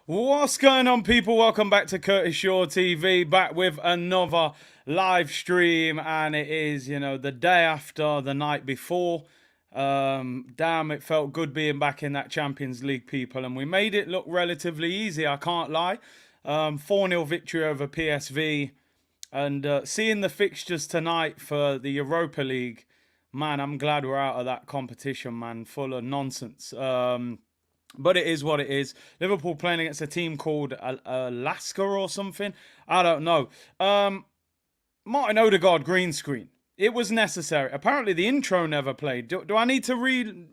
What's going on, people? Welcome back to Curtis Shaw TV, back with another live stream, and it is, the day after the night before. Damn, it felt good being back in that Champions League, people, and we made it look relatively easy, I can't lie. 4-0 victory over PSV, and seeing the fixtures tonight for the Europa League, man, I'm glad we're out of that competition, man, full of nonsense. But it is what it is. Liverpool playing against a team called Alaska or something. I don't know. Martin Odegaard green screen. It was necessary. Apparently the intro never played. Do I need to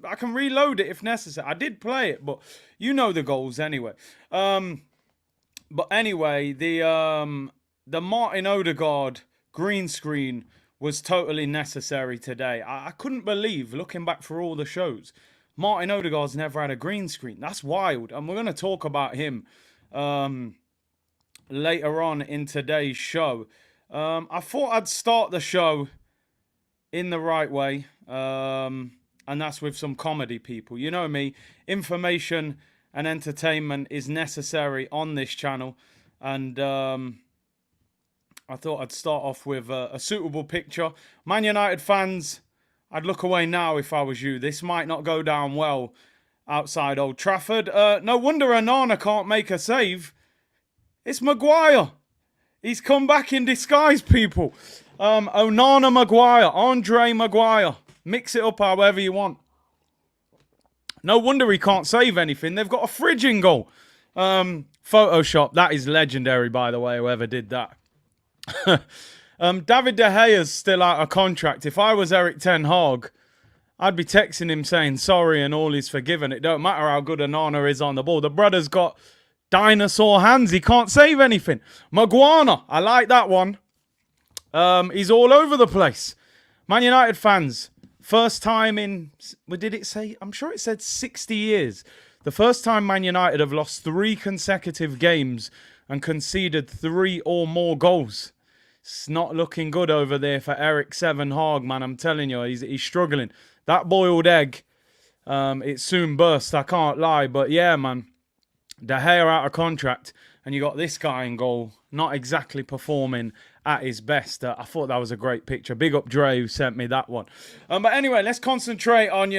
I can reload it if necessary. I did play it, but you know the goals anyway. But anyway, the Martin Odegaard green screen was totally necessary today. I couldn't believe, looking back for all the shows, Martin Odegaard's never had a green screen. That's wild. And we're going to talk about him later on in today's show. I thought I'd start the show in the right way. And that's with some comedy, people. You know me. Information and entertainment is necessary on this channel. And I thought I'd start off with a suitable picture. Man United fans, I'd look away now if I was you. This might not go down well outside Old Trafford. No wonder Onana can't make a save. It's Maguire. He's come back in disguise, people. Onana Maguire. Andre Maguire. Mix it up however you want. No wonder he can't save anything. They've got a fridge in goal. Photoshop. That is legendary, by the way, whoever did that. David De Gea's still out of contract. If I was Eric Ten Hag, I'd be texting him saying sorry and all is forgiven. It don't matter how good Onana is on the ball. The brother's got dinosaur hands. He can't save anything. Maguire, I like that one. He's all over the place. Man United fans, first time in, what did it say? I'm sure it said 60 years. The first time Man United have lost 3 consecutive games and conceded 3 or more goals. It's not looking good over there for Eric Seven Hag, man. I'm telling you, he's struggling. That boiled egg, it soon burst. I can't lie. But yeah, man, De Gea out of contract. And you got this guy in goal, not exactly performing at his best. I thought that was a great picture. Big up Dre who sent me that one. But anyway, let's concentrate on,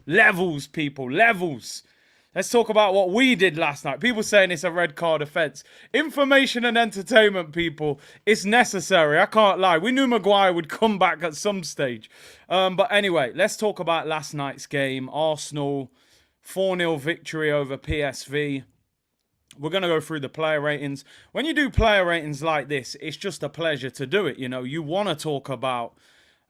levels, people. Levels. Let's talk about what we did last night. People saying it's a red card offence. Information and entertainment, people. It's necessary. I can't lie. We knew Maguire would come back at some stage. But anyway, let's talk about last night's game. Arsenal, 4-0 victory over PSV. We're going to go through the player ratings. When you do player ratings like this, it's just a pleasure to do it. You want to talk about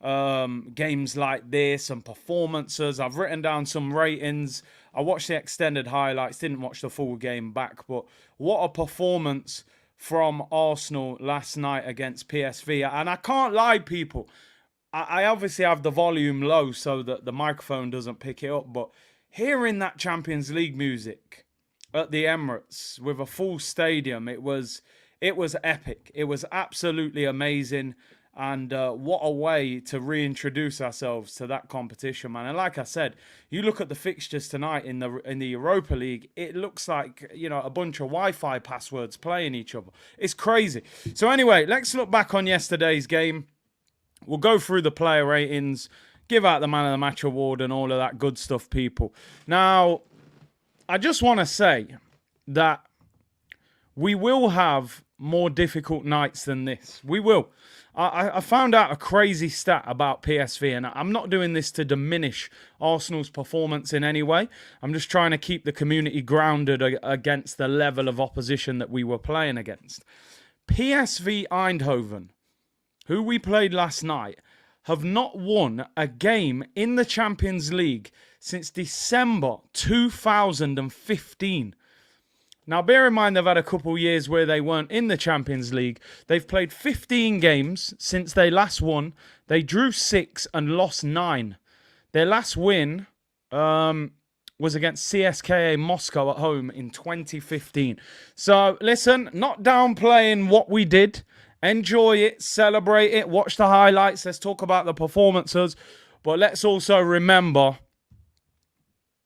games like this and performances. I've written down some ratings. I watched the extended highlights, didn't watch the full game back, but what a performance from Arsenal last night against PSV. And I can't lie, people, I obviously have the volume low so that the microphone doesn't pick it up, but hearing that Champions League music at the Emirates with a full stadium, it was epic. It was absolutely amazing. And what a way to reintroduce ourselves to that competition, man. And like I said, you look at the fixtures tonight in the Europa League, it looks like, a bunch of Wi-Fi passwords playing each other. It's crazy. So anyway, let's look back on yesterday's game. We'll go through the player ratings, give out the Man of the Match award and all of that good stuff, people. Now, I just want to say that we will have more difficult nights than this. We will. I found out a crazy stat about PSV, and I'm not doing this to diminish Arsenal's performance in any way. I'm just trying to keep the community grounded against the level of opposition that we were playing against. PSV Eindhoven, who we played last night, have not won a game in the Champions League since December 2015. Now, bear in mind, they've had a couple years where they weren't in the Champions League. They've played 15 games since they last won. They drew 6 and lost 9. Their last win was against CSKA Moscow at home in 2015. So, listen, not downplaying what we did. Enjoy it, celebrate it, watch the highlights. Let's talk about the performances. But let's also remember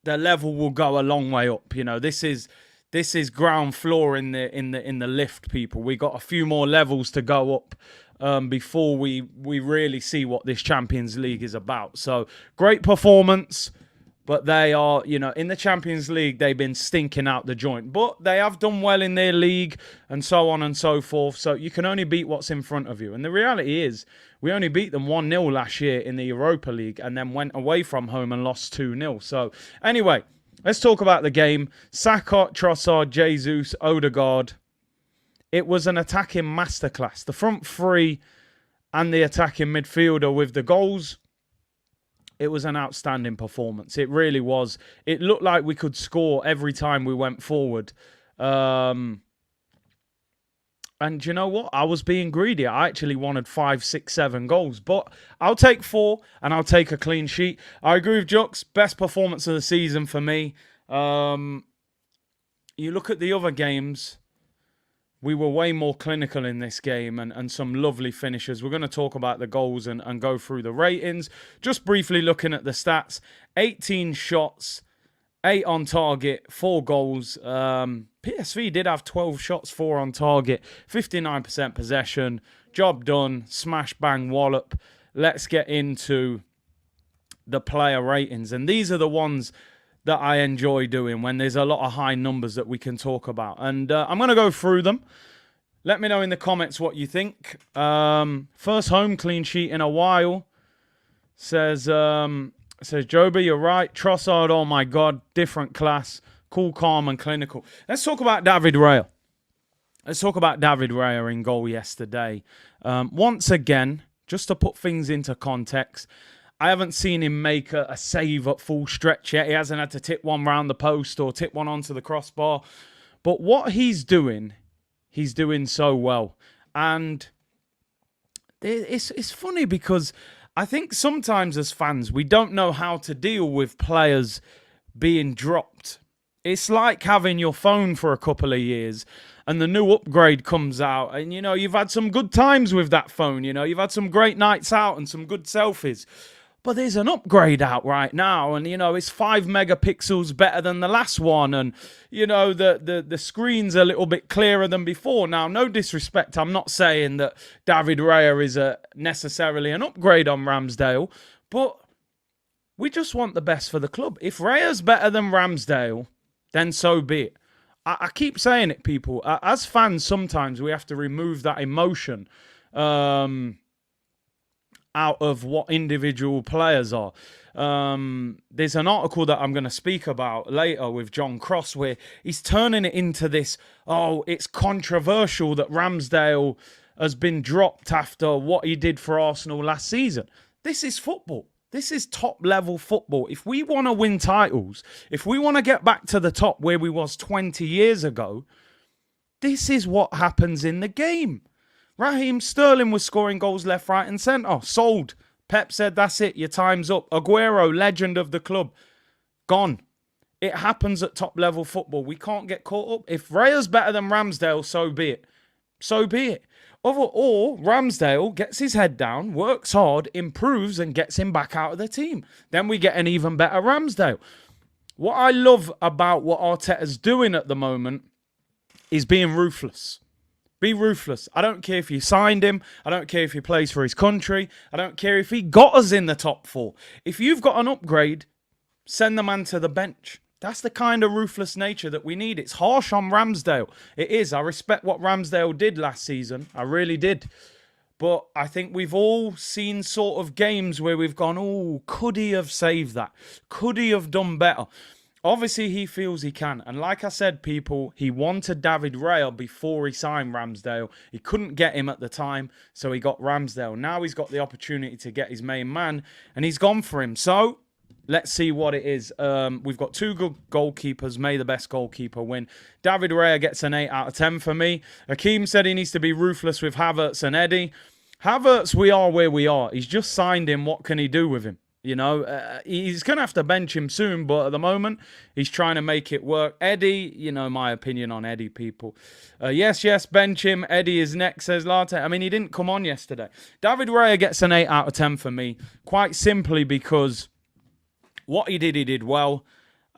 the level will go a long way up. This is This is ground floor in the lift, people. We got a few more levels to go up before we really see what this Champions League is about. So great performance, but they are, in the Champions League, they've been stinking out the joint. But they have done well in their league and so on and so forth. So you can only beat what's in front of you. And the reality is, we only beat them 1-0 last year in the Europa League and then went away from home and lost 2-0. So anyway, let's talk about the game. Saka, Trossard, Jesus, Odegaard. It was an attacking masterclass. The front three and the attacking midfielder with the goals. It was an outstanding performance. It really was. It looked like we could score every time we went forward. And you know what? I was being greedy. I actually wanted 5, 6, 7 goals. But I'll take 4 and I'll take a clean sheet. I agree with Jux. Best performance of the season for me. You look at the other games. We were way more clinical in this game and some lovely finishes. We're going to talk about the goals and go through the ratings. Just briefly looking at the stats. 18 shots, 8 on target, 4 goals. PSV did have 12 shots, 4 on target, 59% possession. Job done, smash, bang, wallop. Let's get into the player ratings. And these are the ones that I enjoy doing when there's a lot of high numbers that we can talk about. And I'm going to go through them. Let me know in the comments what you think. First home clean sheet in a while. Says Joby, you're right. Trossard, oh my God, different class. Cool, calm and clinical. Let's talk about David Raya. Let's talk about David Raya in goal yesterday. Once again, just to put things into context, I haven't seen him make a save at full stretch yet. He hasn't had to tip one round the post or tip one onto the crossbar. But what he's doing so well. And it's funny because I think sometimes as fans, we don't know how to deal with players being dropped. It's like having your phone for a couple of years and the new upgrade comes out and, you've had some good times with that phone. You've had some great nights out and some good selfies. But there's an upgrade out right now and, it's 5 megapixels better than the last one. And, the screen's a little bit clearer than before. Now, no disrespect. I'm not saying that David Raya is necessarily an upgrade on Ramsdale. But we just want the best for the club. If Raya's better than Ramsdale, then so be it. I keep saying it, people. As fans, sometimes we have to remove that emotion out of what individual players are. There's an article that I'm going to speak about later with John Cross where he's turning it into this, it's controversial that Ramsdale has been dropped after what he did for Arsenal last season. This is football. This is top-level football. If we want to win titles, if we want to get back to the top where we was 20 years ago, this is what happens in the game. Raheem Sterling was scoring goals left, right and centre. Sold. Pep said, that's it, your time's up. Aguero, legend of the club, gone. It happens at top-level football. We can't get caught up. If Raya's better than Ramsdale, so be it. So be it. Or Ramsdale gets his head down, works hard, improves and gets him back out of the team. Then we get an even better Ramsdale. What I love about what Arteta's doing at the moment is being ruthless. Be ruthless. I don't care if you signed him. I don't care if he plays for his country. I don't care if he got us in the top 4. If you've got an upgrade, send the man to the bench. That's the kind of ruthless nature that we need. It's harsh on Ramsdale. It is. I respect what Ramsdale did last season. I really did. But I think we've all seen sort of games where we've gone, could he have saved that? Could he have done better? Obviously, he feels he can. And like I said, people, he wanted David Raya before he signed Ramsdale. He couldn't get him at the time, so he got Ramsdale. Now he's got the opportunity to get his main man, and he's gone for him. So let's see what it is. We've got 2 good goalkeepers. May the best goalkeeper win. David Raya gets an 8 out of 10 for me. Hakeem said he needs to be ruthless with Havertz and Eddie. Havertz, we are where we are. He's just signed him. What can he do with him? He's going to have to bench him soon, but at the moment, he's trying to make it work. Eddie, my opinion on Eddie, people. Yes, bench him. Eddie is next, says Latte. I mean, he didn't come on yesterday. David Raya gets an 8 out of 10 for me, quite simply because what he did well.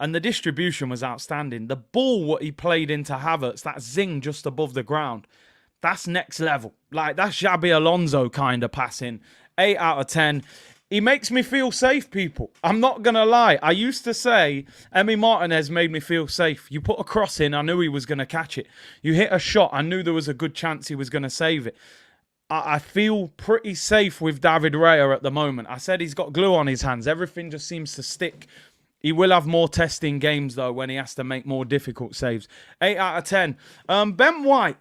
And the distribution was outstanding. The ball, what he played into Havertz, that zing just above the ground, that's next level. Like, that's Xabi Alonso kind of passing. 8 out of 10. He makes me feel safe, people. I'm not going to lie. I used to say Emi Martinez made me feel safe. You put a cross in, I knew he was going to catch it. You hit a shot, I knew there was a good chance he was going to save it. I feel pretty safe with David Raya at the moment. I said he's got glue on his hands. Everything just seems to stick. He will have more testing games, though, when he has to make more difficult saves. 8 out of 10. Ben White.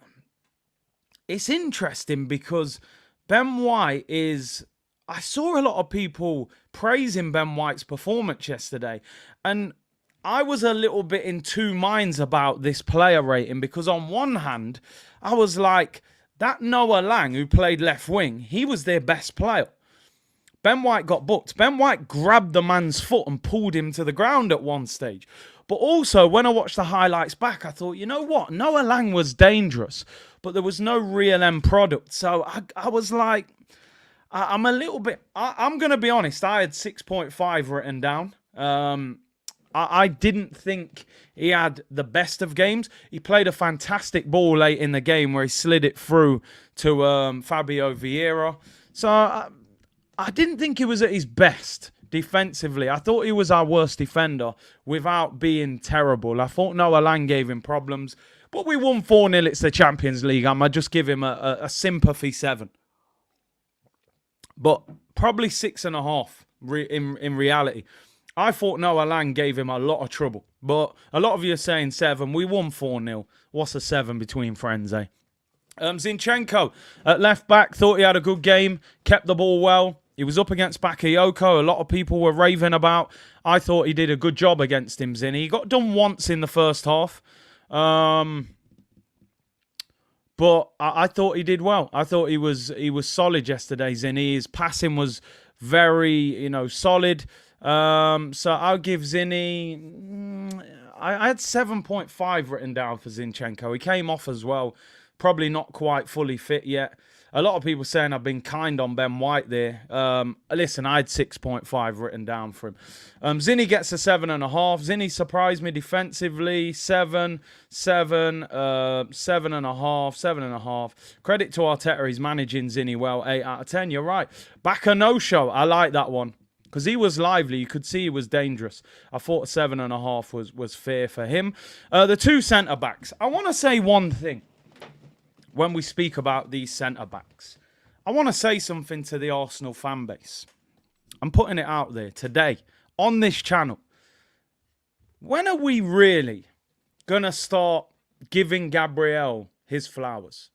It's interesting because Ben White is... I saw a lot of people praising Ben White's performance yesterday. And I was a little bit in two minds about this player rating. Because on one hand, I was like, that Noah Lang, who played left wing, he was their best player. Ben White got booked. Ben White grabbed the man's foot and pulled him to the ground at one stage. But also, when I watched the highlights back, I thought, you know what? Noah Lang was dangerous, but there was no real end product. So I was like, I'm a little bit... I'm going to be honest. I had 6.5 written down. I didn't think he had the best of games. He played a fantastic ball late in the game where he slid it through to Fabio Vieira. So... I didn't think he was at his best defensively. I thought he was our worst defender without being terrible. I thought Noah Lang gave him problems. But we won 4-0. It's the Champions League. I might just give him a sympathy 7. But probably 6.5 in reality. I thought Noah Lang gave him a lot of trouble. But a lot of you are saying 7. We won 4-0. What's a 7 between friends, eh? Zinchenko at left back. Thought he had a good game. Kept the ball well. He was up against Bakayoko. A lot of people were raving about. I thought he did a good job against him, Zinny. He got done once in the first half. But I thought he did well. I thought he was solid yesterday, Zinny. His passing was very, solid. So I'll give Zinny... I had 7.5 written down for Zinchenko. He came off as well. Probably not quite fully fit yet. A lot of people saying I've been kind on Ben White there. Listen, I had 6.5 written down for him. Zinny gets a 7.5. Zinny surprised me defensively. 7, 7.5, 7.5. Credit to Arteta, he's managing Zinny well. 8 out of 10, you're right. Baka no-show, I like that one. Because he was lively. You could see he was dangerous. I thought 7.5 was fair for him. The two centre-backs. I want to say one thing. When we speak about these centre-backs, I want to say something to the Arsenal fan base. I'm putting it out there today on this channel. When are we really going to start giving Gabriel his flowers?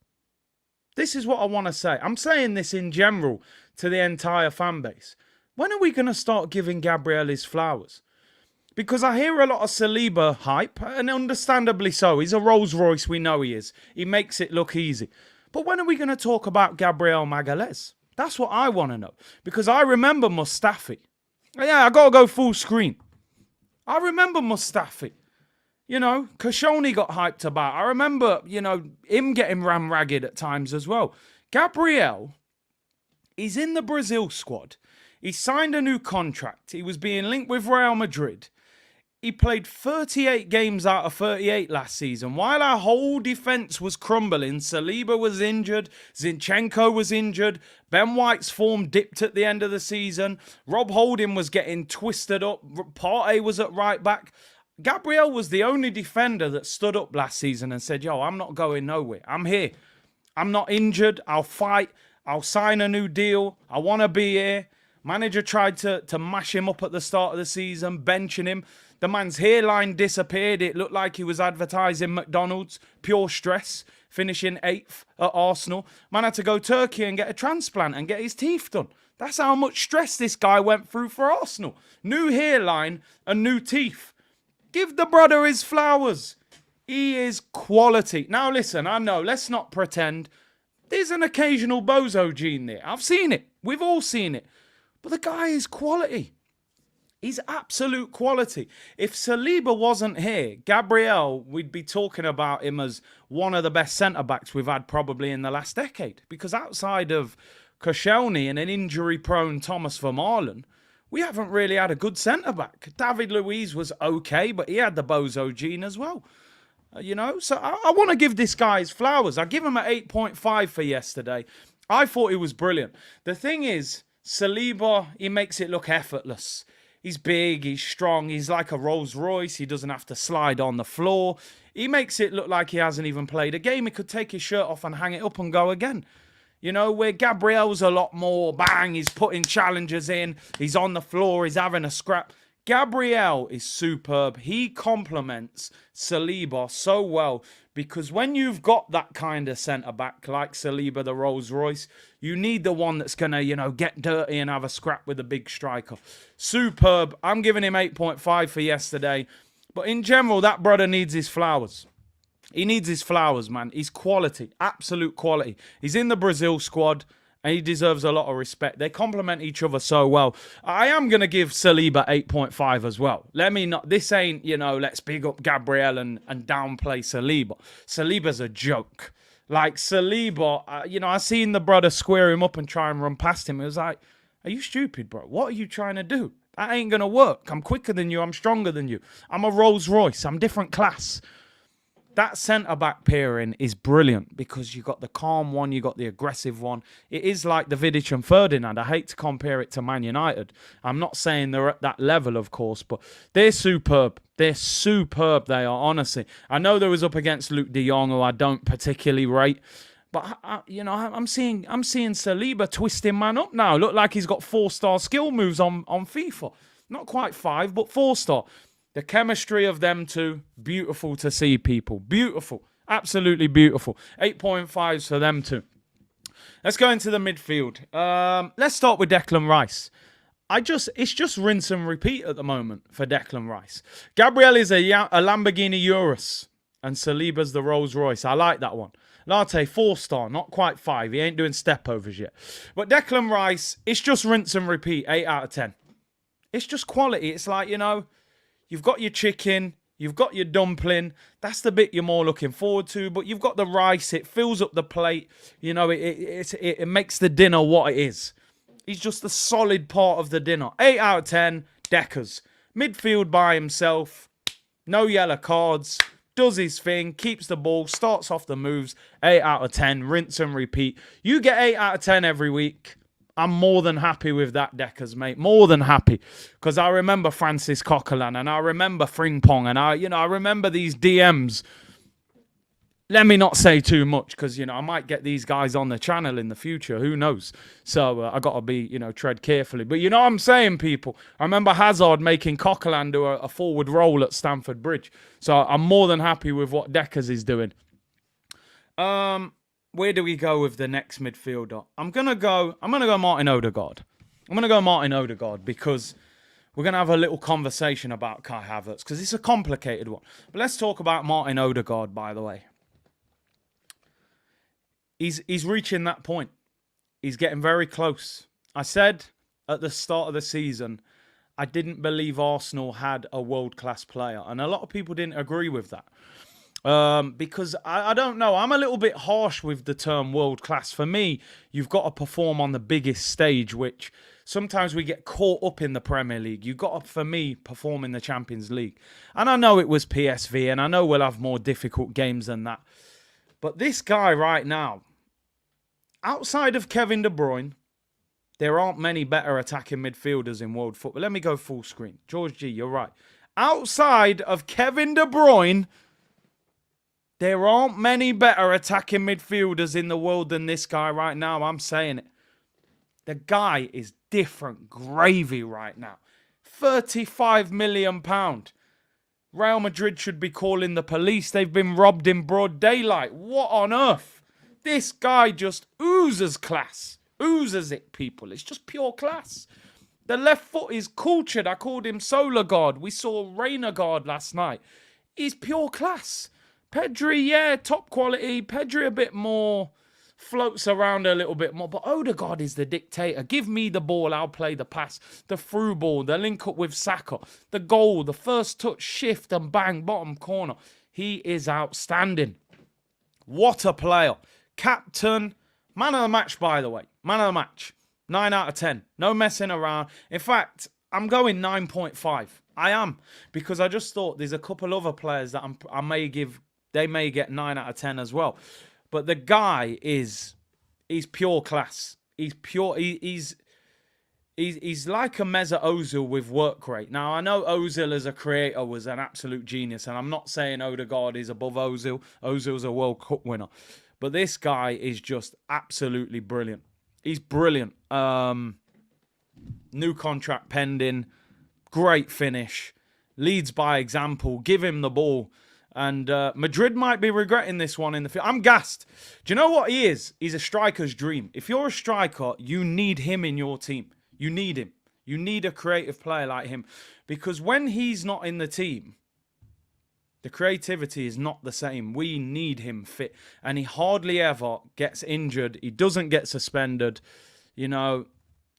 This is what I want to say. I'm saying this in general to the entire fan base. When are we going to start giving Gabriel his flowers? Because I hear a lot of Saliba hype, and understandably so. He's a Rolls Royce, we know he is. He makes it look easy. But when are we going to talk about Gabriel Magalhaes? That's what I want to know. Because I remember Mustafi. Yeah, I got to go full screen. I remember Mustafi. Koscielny got hyped about. I remember, him getting ram ragged at times as well. Gabriel, he's in the Brazil squad. He signed a new contract. He was being linked with Real Madrid. He played 38 games out of 38 last season. While our whole defence was crumbling, Saliba was injured, Zinchenko was injured, Ben White's form dipped at the end of the season, Rob Holding was getting twisted up, Partey was at right back. Gabriel was the only defender that stood up last season and said, yo, I'm not going nowhere. I'm here. I'm not injured. I'll fight. I'll sign a new deal. I want to be here. Manager tried to mash him up at the start of the season, benching him. The man's hairline disappeared. It looked like he was advertising McDonald's. Pure stress. Finishing 8th at Arsenal. Man had to go Turkey and get a transplant and get his teeth done. That's how much stress this guy went through for Arsenal. New hairline and new teeth. Give the brother his flowers. He is quality. Now listen, I know, let's not pretend. There's an occasional bozo gene there. I've seen it. We've all seen it. But the guy is quality. He's absolute quality. If Saliba wasn't here, Gabriel, we'd be talking about him as one of the best centre-backs we've had probably in the last decade. Because outside of Koscielny and an injury-prone Thomas Vermaelen, we haven't really had a good centre-back. David Luiz was okay, but he had the bozo gene as well. So I want to give this guy his flowers. I give him an 8.5 for yesterday. I thought he was brilliant. The thing is, Saliba, he makes it look effortless. He's big, he's strong, he's like a Rolls Royce. He doesn't have to slide on the floor. He makes it look like he hasn't even played a game. He could take his shirt off and hang it up and go again. Where Gabriel's a lot more, bang, he's putting challenges in, he's on the floor, he's having a scrap. Gabriel is superb. He complements Saliba so well because when you've got that kind of centre-back like Saliba, the Rolls Royce, you need the one that's going to, get dirty and have a scrap with a big striker. Superb. I'm giving him 8.5 for yesterday. But in general, that brother needs his flowers. He needs his flowers, man. He's quality, absolute quality. He's in the Brazil squad, and he deserves a lot of respect. They complement each other so well. I am going to give Saliba 8.5 as well. This ain't, let's big up Gabriel and downplay Saliba. Saliba's a joke. Like, Saliba, I seen the brother square him up and try and run past him. It was like, are you stupid, bro? What are you trying to do? That ain't going to work. I'm quicker than you. I'm stronger than you. I'm a Rolls Royce. I'm different class. That centre-back pairing is brilliant because you got the calm one, you got the aggressive one. It is like the Vidic and Ferdinand. I hate to compare it to Man United. I'm not saying they're at that level, of course, but they're superb. They're superb, they are, honestly. I know they was up against Luke de Jong, who I don't particularly rate. But, I'm seeing Saliba twisting man up now. Look like he's got 4-star skill moves on FIFA. Not quite 5, but 4-star. The chemistry of them two, beautiful to see, people. Beautiful. Absolutely beautiful. 8.5s for them two. Let's go into the midfield. Let's start with Declan Rice. It's just rinse and repeat at the moment for Declan Rice. Gabriel is a Lamborghini Urus, and Saliba's the Rolls Royce. I like that one. Latte, 4-star, not quite 5. He ain't doing step-overs yet. But Declan Rice, it's just rinse and repeat, 8 out of 10. It's just quality. It's like, you've got your chicken, you've got your dumpling. That's the bit you're more looking forward to. But you've got the rice. It fills up the plate. It makes the dinner what it is. He's just a solid part of the dinner. 8 out of 10, Deckers. Midfield by himself. No yellow cards. Does his thing. Keeps the ball. Starts off the moves. 8 out of 10. Rinse and repeat. You get 8 out of 10 every week. I'm more than happy with that, Deckers, mate. More than happy. Because I remember Francis Coquelin and I remember Frimpong and I remember these DMs. Let me not say too much because, I might get these guys on the channel in the future. Who knows? So I got to be, tread carefully. But you know what I'm saying, people? I remember Hazard making Coquelin do a forward roll at Stamford Bridge. So I'm more than happy with what Deckers is doing. Where do we go with the next midfielder? I'm gonna go Martin Odegaard. I'm gonna go Martin Odegaard because we're gonna have a little conversation about Kai Havertz because it's a complicated one. But let's talk about Martin Odegaard, by the way. He's reaching that point. He's getting very close. I said at the start of the season, I didn't believe Arsenal had a world-class player. And a lot of people didn't agree with that. Because I don't know, I'm a little bit harsh with the term world class. For me, you've got to perform on the biggest stage, which sometimes we get caught up in the Premier League. You've got to, for me, perform in the Champions League. And I know it was PSV, and I know we'll have more difficult games than that. But this guy right now, outside of Kevin De Bruyne, there aren't many better attacking midfielders in world football. Let me go full screen. George G, you're right. Outside of Kevin De Bruyne, there aren't many better attacking midfielders in the world than this guy right now. I'm saying it. The guy is different gravy right now. £35 million. Real Madrid should be calling the police. They've been robbed in broad daylight. What on earth? This guy just oozes class. Oozes it, people. It's just pure class. The left foot is cultured. I called him Solar Guard. We saw Rainer Guard last night. He's pure class. Pedri, yeah, top quality. Pedri a bit more, floats around a little bit more. But Odegaard is the dictator. Give me the ball, I'll play the pass. The through ball, the link up with Saka. The goal, the first touch, shift and bang, bottom corner. He is outstanding. What a player. Captain, man of the match, by the way. Man of the match. 9 out of 10. No messing around. In fact, I'm going 9.5. I am, because I just thought there's a couple other players that they may get 9 out of 10 as well. But the guy he's pure class. He's pure. He's like a Mesut Ozil with work rate. Now, I know Ozil as a creator was an absolute genius, and I'm not saying Odegaard is above Ozil. Ozil's a World Cup winner. But this guy is just absolutely brilliant. He's brilliant. New contract pending. Great finish. Leads by example. Give him the ball. And Madrid might be regretting this one in the field. I'm gassed. Do you know what he is? He's a striker's dream. If you're a striker, you need him in your team. You need him. You need a creative player like him. Because when he's not in the team, the creativity is not the same. We need him fit. And he hardly ever gets injured. He doesn't get suspended. You know,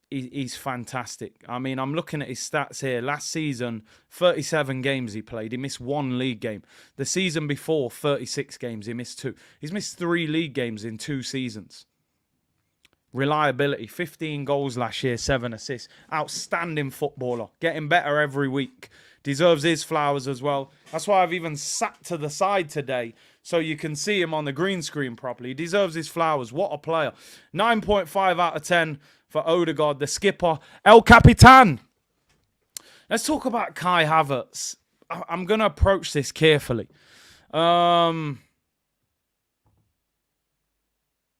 he's fantastic. I mean, I'm looking at his stats here. Last season, 37 games he played. He missed 1 league game. The season before, 36 games. He missed 2. He's missed 3 league games in 2 seasons. Reliability, 15 goals last year, 7 assists. Outstanding footballer. Getting better every week. Deserves his flowers as well. That's why I've even sat to the side today so you can see him on the green screen properly. He deserves his flowers. What a player. 9.5 out of 10 for Odegaard, the skipper. El Capitan. Let's talk about Kai Havertz. I'm going to approach this carefully.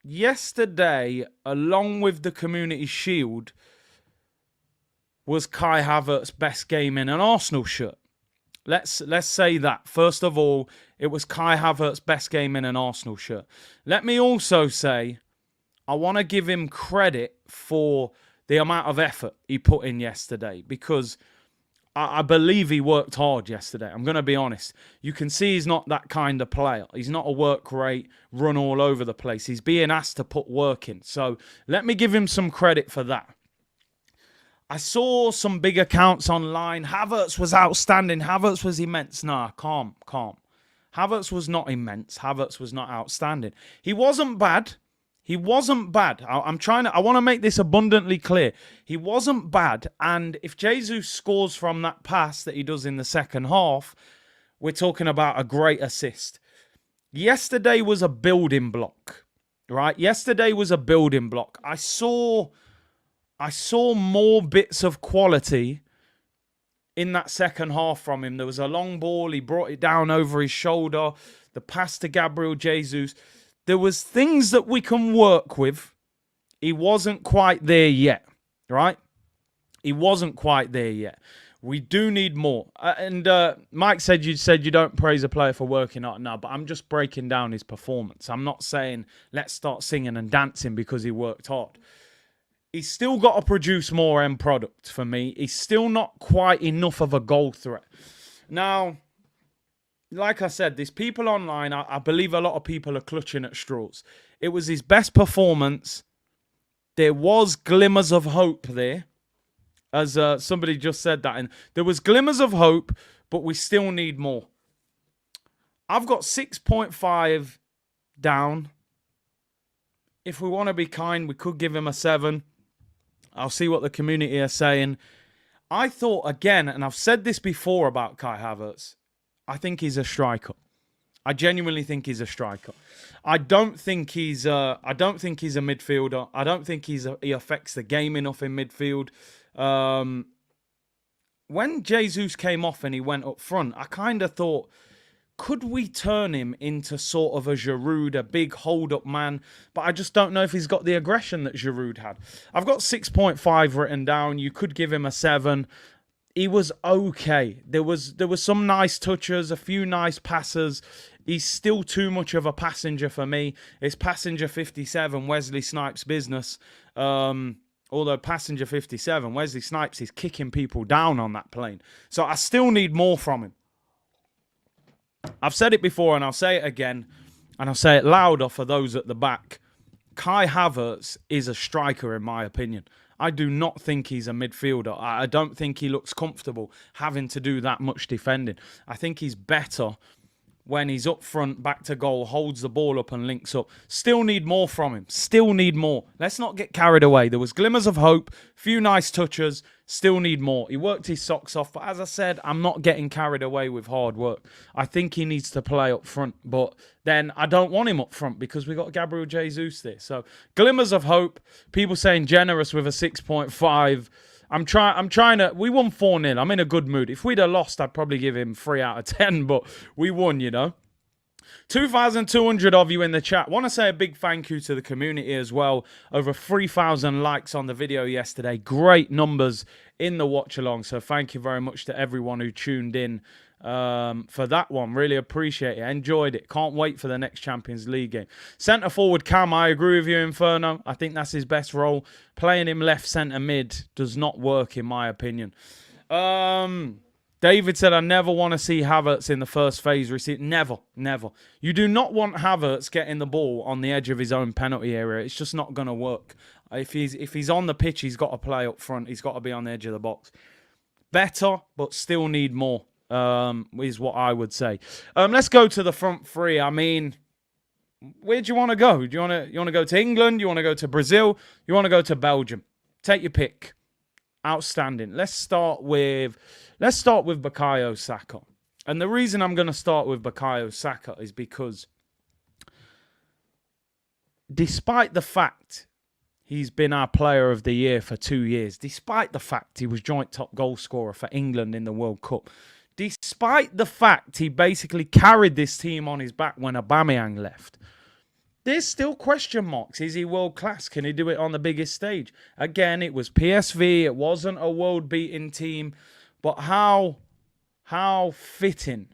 Yesterday, along with the Community Shield, was Kai Havertz's best game in an Arsenal shirt. Let's say that. First of all, it was Kai Havertz's best game in an Arsenal shirt. Let me also say, I want to give him credit for the amount of effort he put in yesterday, because I believe he worked hard yesterday. I'm going to be honest. You can see he's not that kind of player. He's not a work rate, run all over the place. He's being asked to put work in. So let me give him some credit for that. I saw some big accounts online. Havertz was outstanding. Havertz was immense. Nah, calm. Havertz was not immense. Havertz was not outstanding. He wasn't bad. I want to make this abundantly clear. He wasn't bad. And if Jesus scores from that pass that he does in the second half, we're talking about a great assist. Yesterday was a building block, right? Yesterday was a building block. I saw more bits of quality in that second half from him. There was a long ball. He brought it down over his shoulder. The pass to Gabriel Jesus. There was things that we can work with. He wasn't quite there yet, right? He wasn't quite there yet. We do need more. And Mike said you don't praise a player for working hard. No, but I'm just breaking down his performance. I'm not saying let's start singing and dancing because he worked hard. He's still got to produce more end product for me. He's still not quite enough of a goal threat. Now, like I said, there's people online, I believe a lot of people are clutching at straws. It was his best performance. There was glimmers of hope there, as somebody just said that. And there was glimmers of hope, but we still need more. I've got 6.5 down. If we want to be kind, we could give him a 7. I'll see what the community are saying. I thought, again, and I've said this before about Kai Havertz, I think he's a striker. I genuinely think he's a striker. I don't think he's a midfielder. I don't think he affects the game enough in midfield. When Jesus came off and he went up front, I kind of thought, could we turn him into sort of a Giroud, a big hold-up man? But I just don't know if he's got the aggression that Giroud had. I've got 6.5 written down. You could give him a 7. He was okay. There was some nice touches, a few nice passes. He's still too much of a passenger for me. It's passenger 57, Wesley Snipes' business. Although passenger 57, Wesley Snipes is kicking people down on that plane. So I still need more from him. I've said it before and I'll say it again. And I'll say it louder for those at the back. Kai Havertz is a striker in my opinion. I do not think he's a midfielder. I don't think he looks comfortable having to do that much defending. I think he's better when he's up front, back to goal, holds the ball up and links up. Still need more from him. Still need more. Let's not get carried away. There was glimmers of hope, few nice touches. Still need more. He worked his socks off. But as I said, I'm not getting carried away with hard work. I think he needs to play up front. But then I don't want him up front because we got Gabriel Jesus there. So glimmers of hope. People saying generous with a 6.5. I'm trying to... We won 4-0. I'm in a good mood. If we'd have lost, I'd probably give him 3 out of 10. But we won, you know. 2,200 of you in the chat. Want to say a big thank you to the community as well. Over 3,000 likes on the video yesterday. Great numbers in the watch along. So thank you very much to everyone who tuned in for that one. Really appreciate it. Enjoyed it. Can't wait for the next Champions League game. Centre forward Cam, I agree with you, Inferno. I think that's his best role. Playing him left centre mid does not work in my opinion. David said, I never want to see Havertz in the first phase receipt. Never, never. You do not want Havertz getting the ball on the edge of his own penalty area. It's just not going to work. If he's on the pitch, he's got to play up front. He's got to be on the edge of the box. Better, but still need more, is what I would say. Let's go to the front three. I mean, where do you want to go? Do you want to go to England? You want to go to Brazil? You want to go to Belgium? Take your pick. Outstanding. Let's start with Bukayo Saka. And the reason I'm going to start with Bukayo Saka is because despite the fact he's been our player of the year for 2 years, despite the fact he was joint top goal scorer for England in the World Cup, despite the fact he basically carried this team on his back when Aubameyang left, there's still question marks. Is he world class? Can he do it on the biggest stage? Again, it was PSV. It wasn't a world-beating team. But how fitting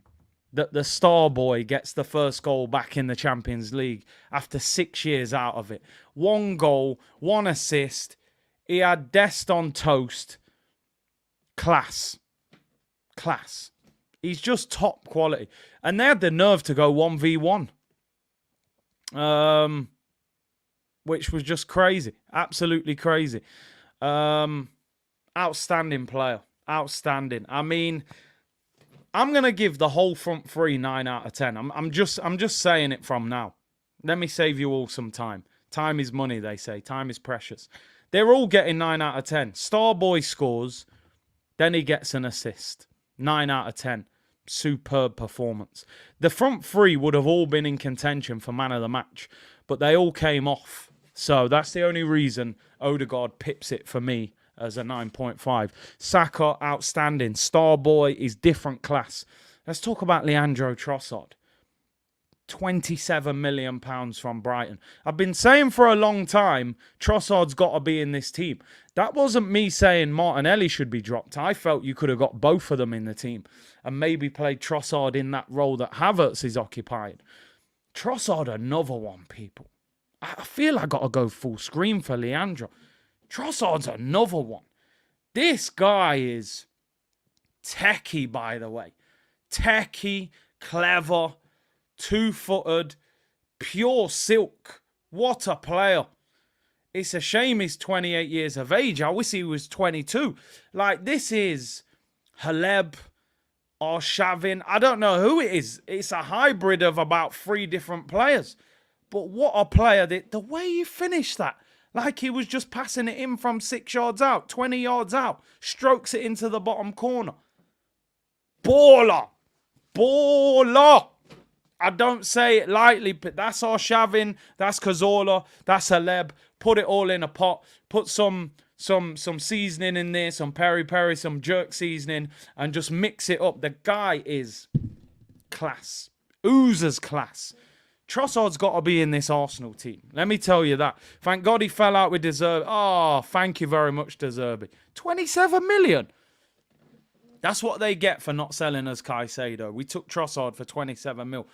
that the star boy gets the first goal back in the Champions League after 6 years out of it. 1 goal, 1 assist. He had Dest on toast. Class. Class. He's just top quality. And they had the nerve to go 1v1. Which was just crazy. Absolutely crazy. Outstanding player. Outstanding. I mean, I'm going to give the whole front three 9 out of 10. I'm just saying it from now. Let me save you all some time. Time is money, they say. Time is precious. They're all getting 9 out of 10. Starboy scores, then he gets an assist. 9 out of 10. Superb performance. The front three would have all been in contention for man of the match, but they all came off. So that's the only reason Odegaard pips it for me as a 9.5. Saka, outstanding. Starboy is different class. Let's talk about Leandro Trossard. £27 million from Brighton. I've been saying for a long time, Trossard's got to be in this team. That wasn't me saying Martinelli should be dropped. I felt you could have got both of them in the team and maybe played Trossard in that role that Havertz is occupying. Trossard, another one, people. I feel I got to go full screen for Leandro. Trossard's another one. This guy is techie, by the way. Techie, clever, 2-footed, pure silk. What a player. It's a shame he's 28 years of age. I wish he was 22. Like, this is Haleb or Shavin. I don't know who it is. It's a hybrid of about 3 different players. But what a player. The way he finished that. Like he was just passing it in from 6 yards out, 20 yards out. Strokes it into the bottom corner. Baller. Baller. I don't say it lightly, but that's Arshavin, that's Cazorla, that's Haleb. Put it all in a pot. Put some seasoning in there, some peri-peri, some jerk seasoning, and just mix it up. The guy is class. Oozes class. Trossard's got to be in this Arsenal team. Let me tell you that. Thank God he fell out with De Zerbi. Oh, thank you very much, De Zerbi. 27 million. That's what they get for not selling us Caicedo. We took Trossard for 27 mil.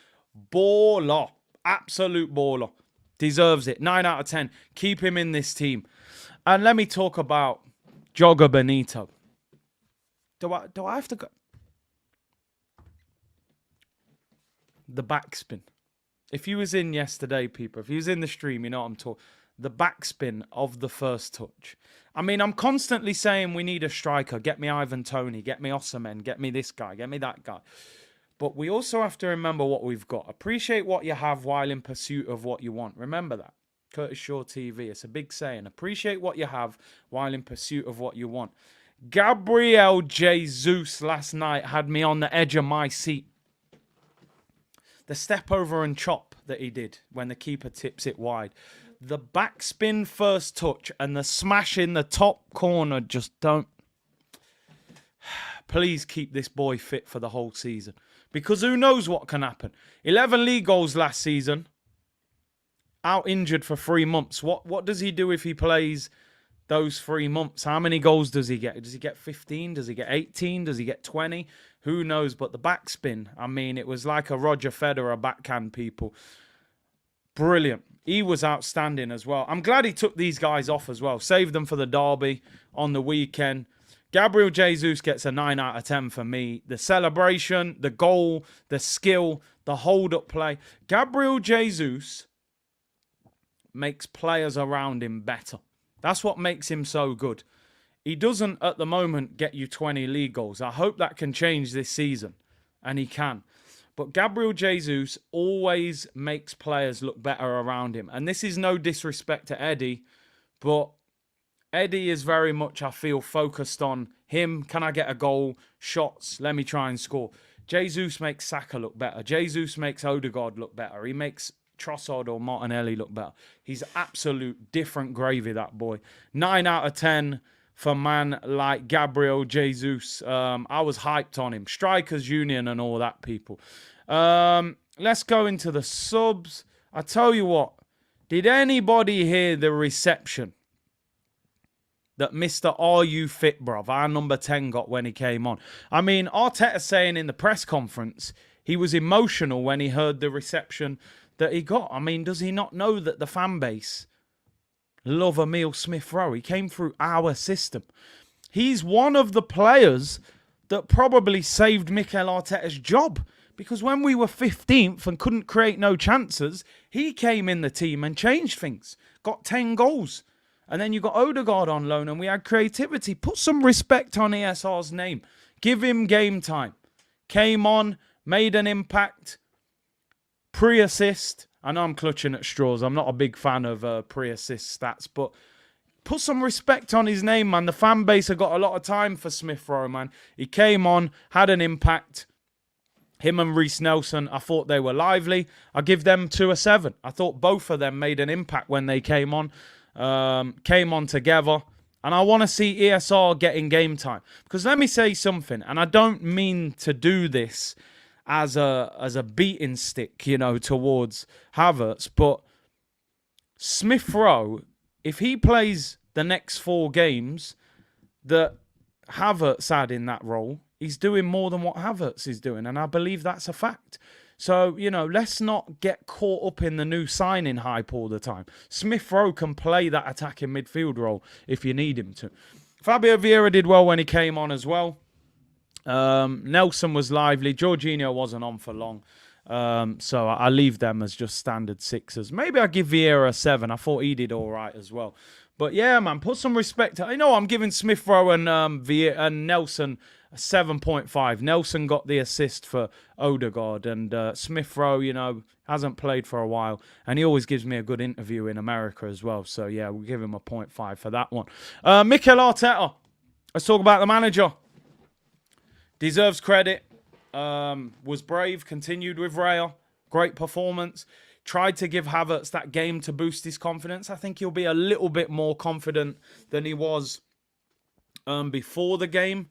Baller. Absolute baller. Deserves it. 9 out of 10. Keep him in this team. And let me talk about Joga Benito. Do I have to go? The backspin. If you was in yesterday, people, if you was in the stream, you know what I'm talking. The backspin of the first touch. I mean, I'm constantly saying we need a striker. Get me Ivan Toney. Get me Osimhen. Get me this guy. Get me that guy. But we also have to remember what we've got. Appreciate what you have while in pursuit of what you want. Remember that. Curtis Shaw TV. It's a big saying. Appreciate what you have while in pursuit of what you want. Gabriel Jesus last night had me on the edge of my seat. The step over and chop that he did when the keeper tips it wide. The backspin first touch and the smash in the top corner just don't... Please keep this boy fit for the whole season. Because who knows what can happen. 11 league goals last season. Out injured for 3 months. What does he do if he plays those 3 months? How many goals does he get? Does he get 15? Does he get 18? Does he get 20? Who knows? But the backspin, I mean, it was like a Roger Federer backhand, people. Brilliant. He was outstanding as well. I'm glad he took these guys off as well. Saved them for the derby on the weekend. Gabriel Jesus gets a 9 out of 10 for me. The celebration, the goal, the skill, the hold-up play. Gabriel Jesus makes players around him better. That's what makes him so good. He doesn't, at the moment, get you 20 league goals. I hope that can change this season, and he can. But Gabriel Jesus always makes players look better around him. And this is no disrespect to Eddie, but Eddie is very much, I feel, focused on him. Can I get a goal? Shots. Let me try and score. Jesus makes Saka look better. Jesus makes Odegaard look better. He makes Trossard or Martinelli look better. He's absolute different gravy, that boy. 9 out of 10 for a man like Gabriel Jesus. I was hyped on him. Strikers Union and all that, people. Let's go into the subs. I tell you what. Did anybody hear the reception that Mr. Are You Fit, bruv, our number 10 got when he came on? I mean, Arteta saying in the press conference he was emotional when he heard the reception that he got. I mean, does he not know that the fan base love Emile Smith-Rowe? He came through our system. He's one of the players that probably saved Mikel Arteta's job. Because when we were 15th and couldn't create no chances, he came in the team and changed things. Got 10 goals. And then you got Odegaard on loan and we had creativity. Put some respect on ESR's name. Give him game time. Came on, made an impact. Pre-assist. I know I'm clutching at straws. I'm not a big fan of pre-assist stats, but put some respect on his name, man. The fan base have got a lot of time for Smith-Rowe, man. He came on, had an impact. Him and Reece Nelson, I thought they were lively. I give them 2 a 7. I thought both of them made an impact when they came on. Came on together. And I want to see ESR getting game time. Because let me say something, and I don't mean to do this as a beating stick, you know, towards Havertz, but Smith-Rowe, if he plays the next 4 games that Havertz had in that role, he's doing more than what Havertz is doing, and I believe that's a fact. So, you know, let's not get caught up in the new signing hype all the time. Smith-Rowe can play that attacking midfield role if you need him to. Fabio Vieira did well when he came on as well. Nelson was lively. Jorginho wasn't on for long. So I leave them as just standard 6s. Maybe I give Vieira a 7. I thought he did all right as well. But yeah, man, put some respect. I know I'm giving Smith-Rowe and Nelson a 7.5. Nelson got the assist for Odegaard, and Smith-Rowe, you know, hasn't played for a while, and he always gives me a good interview in America as well. So yeah, we'll give him a 0.5 for that one. Mikel Arteta. Let's talk about the manager. Deserves credit. Was brave. Continued with Raya. Great performance. Tried to give Havertz that game to boost his confidence. I think he'll be a little bit more confident than he was before the game.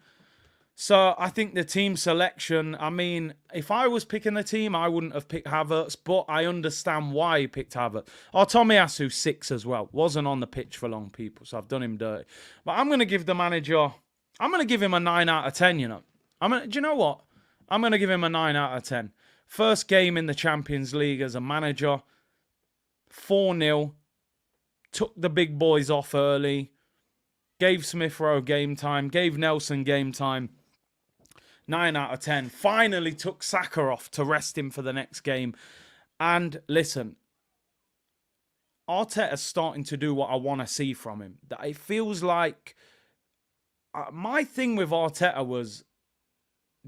So I think the team selection, I mean, if I was picking the team, I wouldn't have picked Havertz, but I understand why he picked Havertz. Tomiyasu 6 as well. Wasn't on the pitch for long, people, so I've done him dirty. But I'm going to give the manager, I'm going to give him a 9 out of 10, you know. Do you know what? I'm going to give him a 9 out of 10. First game in the Champions League as a manager. 4-0. Took the big boys off early. Gave Smith-Rowe game time. Gave Nelson game time. 9 out of 10. Finally took Saka off to rest him for the next game. And listen, Arteta's starting to do what I want to see from him. It feels like... my thing with Arteta was...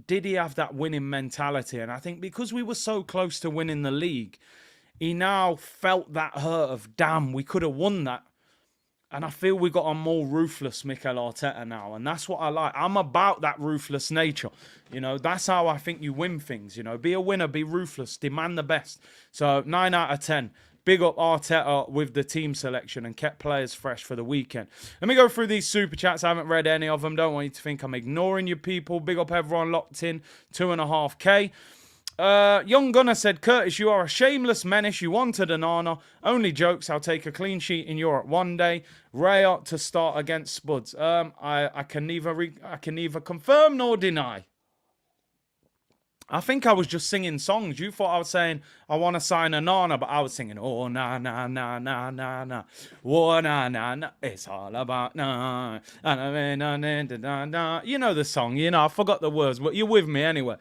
did he have that winning mentality? And I think because we were so close to winning the league, he now felt that hurt of, damn, we could have won that. And I feel we got a more ruthless Mikel Arteta now. And that's what I like. I'm about that ruthless nature. You know, that's how I think you win things. You know, be a winner, be ruthless, demand the best. So 9 out of 10. Big up Arteta with the team selection and kept players fresh for the weekend. Let me go through these super chats. I haven't read any of them. Don't want you to think I'm ignoring you people. Big up everyone locked in. 2.5K. Young Gunner said, Curtis, you are a shameless menace. You wanted an honour. Only jokes. I'll take a clean sheet in Europe one day. Raya to start against Spuds. I can neither confirm nor deny. I think I was just singing songs. You thought I was saying I want to sign a Nana, but I was singing, oh, na, na, na, na, na, na. Oh, na, na, na. It's all about na. You know the song. You know, I forgot the words, but you're with me anyway.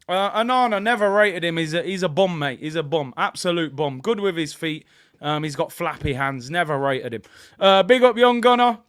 Anana, never rated him. He's a bum, mate. He's a bum. Absolute bum. Good with his feet. He's got flappy hands. Never rated him. Big up Young Gunner.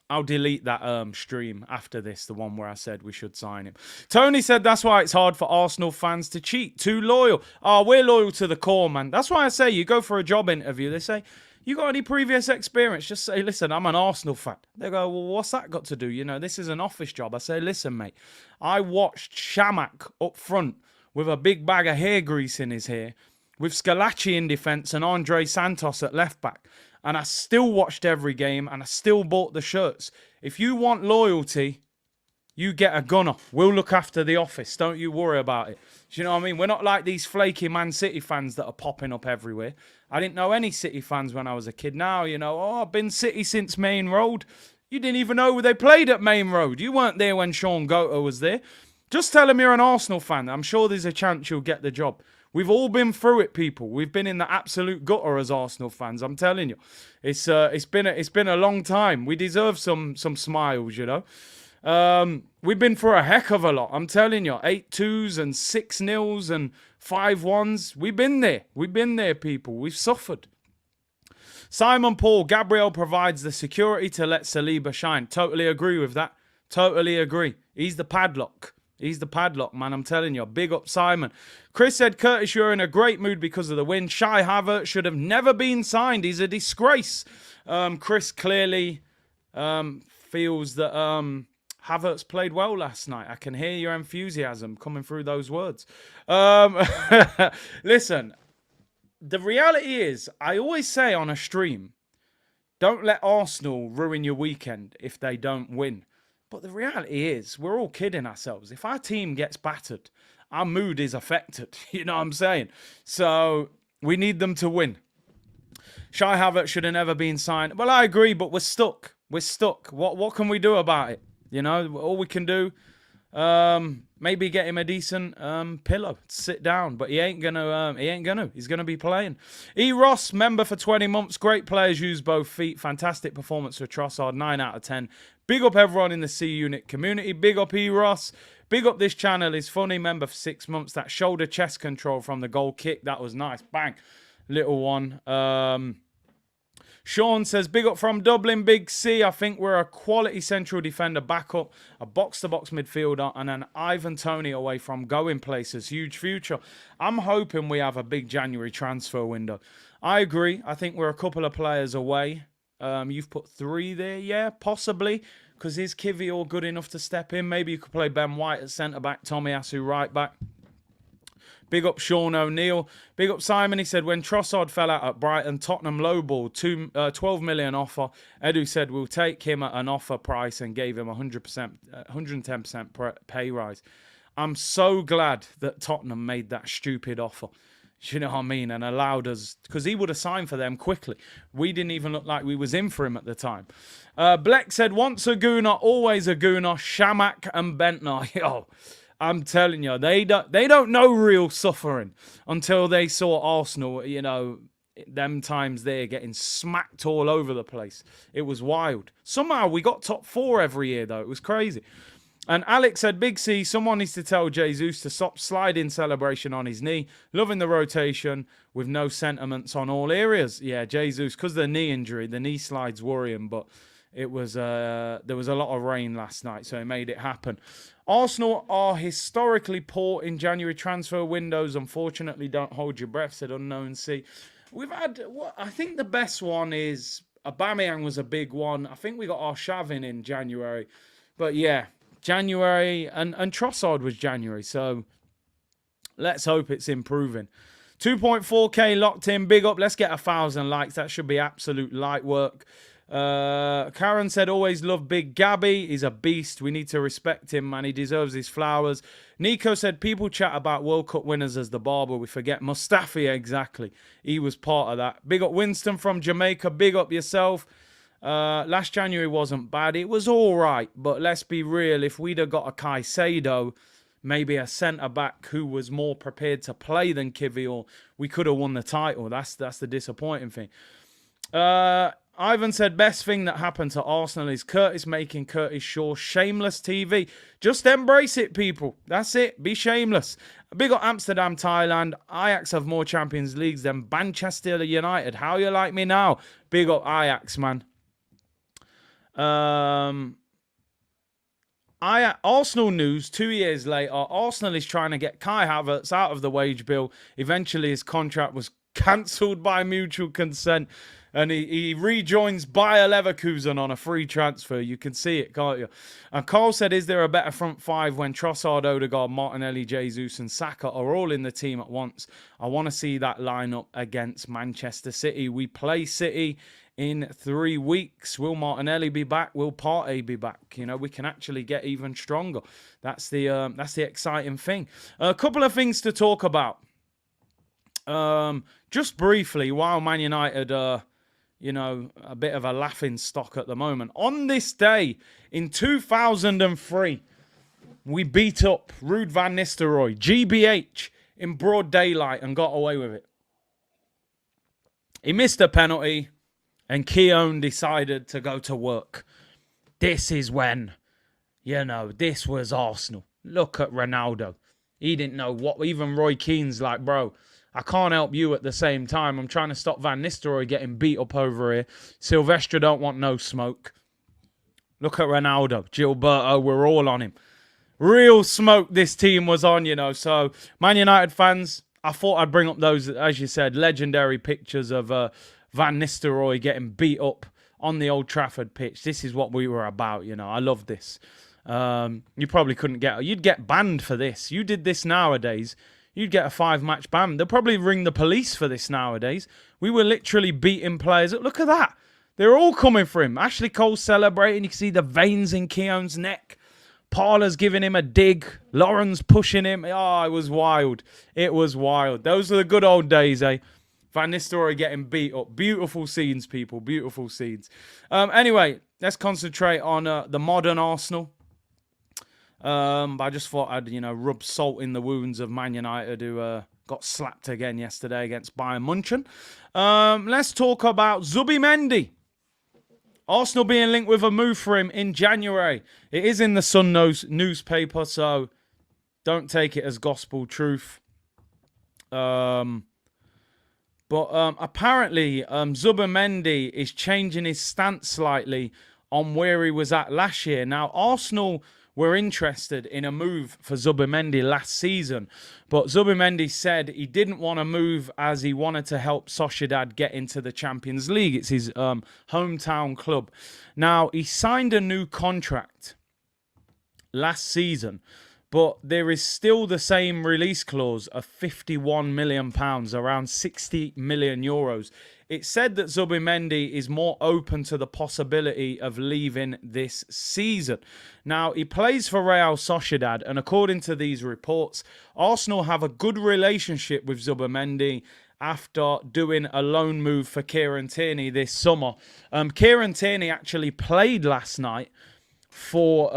I'll delete that stream after this, the one where I said we should sign him. Tony said that's why it's hard for Arsenal fans to cheat. Too loyal. Oh, we're loyal to the core, man. That's why I say you go for a job interview. They say, you got any previous experience? Just say, listen, I'm an Arsenal fan. They go, well, what's that got to do? You know, this is an office job. I say, listen, mate, I watched Shamak up front with a big bag of hair grease in his hair, with Scalacci in defence and Andre Santos at left back. And I still watched every game and I still bought the shirts. If you want loyalty, you get a gunner. We'll look after the office. Don't you worry about it. Do you know what I mean? We're not like these flaky Man City fans that are popping up everywhere. I didn't know any City fans when I was a kid. Now, you know, oh, I've been City since Main Road. You didn't even know they played at Main Road. You weren't there when Sean Goto was there. Just tell him you're an Arsenal fan. I'm sure there's a chance you'll get the job. We've all been through it, people. We've been in the absolute gutter as Arsenal fans. I'm telling you, it's been a long time. We deserve some smiles, you know. We've been through a heck of a lot. I'm telling you, 8-2s and 6-0s and 5-1s. We've been there. We've been there, people. We've suffered. Simon Paul, Gabriel provides the security to let Saliba shine. Totally agree with that. Totally agree. He's the padlock. He's the padlock, man. I'm telling you. Big up, Simon. Chris said, Curtis, you're in a great mood because of the win. Kai Havertz should have never been signed. He's a disgrace. Chris clearly feels that Havertz played well last night. I can hear your enthusiasm coming through those words. Listen, the reality is, I always say on a stream, don't let Arsenal ruin your weekend if they don't win. But the reality is, we're all kidding ourselves. If our team gets battered, our mood is affected. You know what I'm saying? So we need them to win. Kai Havertz should have never been signed. Well, I agree, but we're stuck. We're stuck. What can we do about it? You know, all we can do, maybe get him a decent pillow to sit down. But he ain't gonna. He's gonna be playing. E. Ross, member for 20 months. Great players use both feet. Fantastic performance for Trossard. 9 out of 10. Big up everyone in the C Unit community. Big up E. Ross. Big up this channel is funny. Member for 6 months. That shoulder chest control from the goal kick. That was nice. Bang. Little one. Sean says, big up from Dublin, Big C. I think we're a quality central defender backup, a box-to-box midfielder, and an Ivan Toney away from going places. Huge future. I'm hoping we have a big January transfer window. I agree. I think we're a couple of players away. You've put 3 there, yeah, possibly, because is Kivy all good enough to step in? Maybe you could play Ben White at centre-back, Tomiyasu right-back. Big up Sean O'Neill. Big up Simon. He said, when Trossard fell out at Brighton, Tottenham lowballed 12 million offer. Edu said, we'll take him at an offer price and gave him 110% pay rise. I'm so glad that Tottenham made that stupid offer. You know what I mean? And allowed us, because he would have signed for them quickly. We didn't even look like we was in for him at the time. Bleck said, once a Gooner, always a Gooner. Shamak and Bentner. Oh, I'm telling you, they don't know real suffering until they saw Arsenal, you know, them times there getting smacked all over the place. It was wild. Somehow we got top 4 every year, though. It was crazy. And Alex said, Big C, someone needs to tell Jesus to stop sliding celebration on his knee. Loving the rotation with no sentiments on all areas. Yeah, Jesus, because of the knee injury, the knee slides worry him, but It was there was a lot of rain last night, so it made it happen. Arsenal are historically poor in January transfer windows. Unfortunately, don't hold your breath, said Unknown C. We've had, I think the best one is Aubameyang was a big one. I think we got Arshavin in January. But yeah, January, and Trossard was January, so let's hope it's improving. 2.4k locked in, big up. Let's get 1,000 likes. That should be absolute light work. Karen said, always love Big Gabby. He's a beast. We need to respect him, man. He deserves his flowers. Nico said, people chat about World Cup winners as the barber. We forget Mustafi, exactly. He was part of that. Big up Winston from Jamaica. Big up yourself. Last January wasn't bad. It was all right, but let's be real. If we'd have got a Caicedo, maybe a centre-back who was more prepared to play than Kivior, we could have won the title. That's the disappointing thing. Ivan said, best thing that happened to Arsenal is Curtis making Curtis Shaw shameless TV. Just embrace it, people. That's it. Be shameless. Big up Amsterdam, Thailand. Ajax have more Champions Leagues than Manchester United. How you like me now? Big up Ajax, man. Arsenal news, 2 years later, Arsenal is trying to get Kai Havertz out of the wage bill. Eventually, his contract was cancelled by mutual consent, and he rejoins Bayer Leverkusen on a free transfer. You can see it, can't you? And Carl said, is there a better front five when Trossard, Odegaard, Martinelli, Jesus and Saka are all in the team at once? I want to see that lineup against Manchester City. We play City in 3 weeks. Will Martinelli be back? Will Partey be back? You know, we can actually get even stronger. That's the exciting thing. A couple of things to talk about. Just briefly, while Man United you know, a bit of a laughing stock at the moment. On this day in 2003, we beat up Ruud van Nistelrooy, GBH, in broad daylight and got away with it. He missed a penalty and Keown decided to go to work. This is when, you know, this was Arsenal. Look at Ronaldo. He didn't know what, even Roy Keane's like, bro, I can't help you at the same time. I'm trying to stop Van Nistelrooy getting beat up over here. Silvestre don't want no smoke. Look at Ronaldo. Gilberto, we're all on him. Real smoke this team was on, you know. So, Man United fans, I thought I'd bring up those, as you said, legendary pictures of Van Nistelrooy getting beat up on the Old Trafford pitch. This is what we were about, you know. I love this. You probably couldn't you'd get banned for this. You did this nowadays, you'd get a 5-match ban. They'll probably ring the police for this nowadays. We were literally beating players. Look at that. They're all coming for him. Ashley Cole celebrating. You can see the veins in Keown's neck. Parler's giving him a dig. Lauren's pushing him. Oh, it was wild. It was wild. Those are the good old days, eh? Van Nistelrooy getting beat up. Beautiful scenes, people. Beautiful scenes. Anyway, let's concentrate on the modern Arsenal. But I just thought I'd, you know, rub salt in the wounds of Man United, who got slapped again yesterday against Bayern Munchen. Let's talk about Zubimendi. Arsenal being linked with a move for him in January. It is in the Sun newspaper, so don't take it as gospel truth. But apparently, Zubimendi is changing his stance slightly on where he was at last year. Now, Arsenal were interested in a move for Zubimendi last season, but Zubimendi said he didn't want to move as he wanted to help Sociedad get into the Champions League. It's his hometown club. Now, he signed a new contract last season, but there is still the same release clause of £51 million, around 60 million euros. It said that Zubimendi is more open to the possibility of leaving this season. Now, he plays for Real Sociedad, and according to these reports, Arsenal have a good relationship with Zubimendi after doing a loan move for Kieran Tierney this summer. Kieran Tierney actually played last night for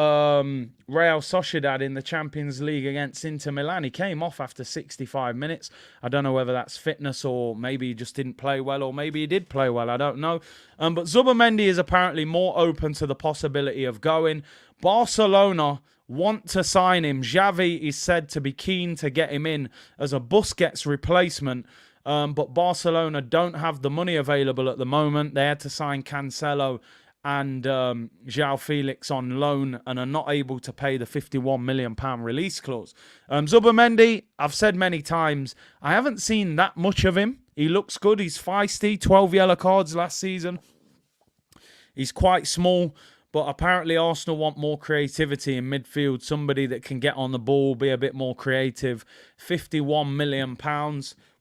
Real Sociedad in the Champions League against Inter Milan. He came off after 65 minutes. I don't know whether that's fitness or maybe he just didn't play well or maybe he did play well. I don't know. But Zubimendi is apparently more open to the possibility of going. Barcelona want to sign him. Xavi is said to be keen to get him in as a Busquets replacement. But Barcelona don't have the money available at the moment. They had to sign Cancelo and João Felix on loan and are not able to pay the £51 million release clause. Zubimendi, I've said many times, I haven't seen that much of him. He looks good. He's feisty. 12 yellow cards last season. He's quite small, but apparently Arsenal want more creativity in midfield. Somebody that can get on the ball, be a bit more creative. £51 million.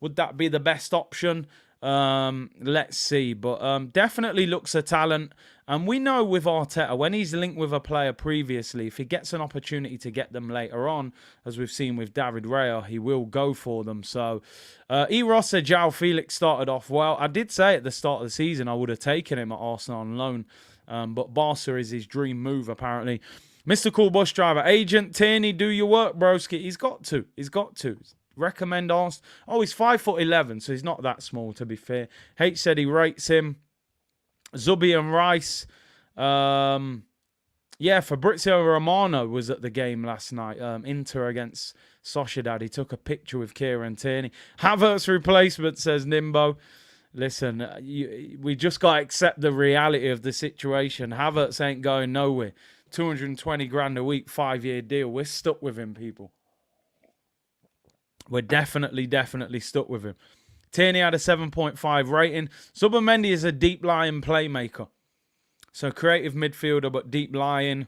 Would that be the best option? Let's see. But definitely looks a talent. And we know with Arteta, when he's linked with a player previously, if he gets an opportunity to get them later on, as we've seen with David Raya, he will go for them. So, Eros said João Felix started off well. I did say at the start of the season I would have taken him at Arsenal on loan. But Barca is his dream move, apparently. Mr. Cool Bus Driver, Agent Tierney, do your work, broski. He's got to. Recommend Arsenal. Oh, he's 5'11", so he's not that small, to be fair. H said he rates him. Zubi and Rice. Fabrizio Romano was at the game last night. Inter against Sociedad. He took a picture with Kieran Tierney. Havertz replacement, says Nimbo. Listen, we just got to accept the reality of the situation. Havertz ain't going nowhere. 220 grand a week, 5-year deal. We're stuck with him, people. We're definitely stuck with him. Tierney had a 7.5 rating. Zubimendi is a deep-lying playmaker. So creative midfielder, but deep-lying.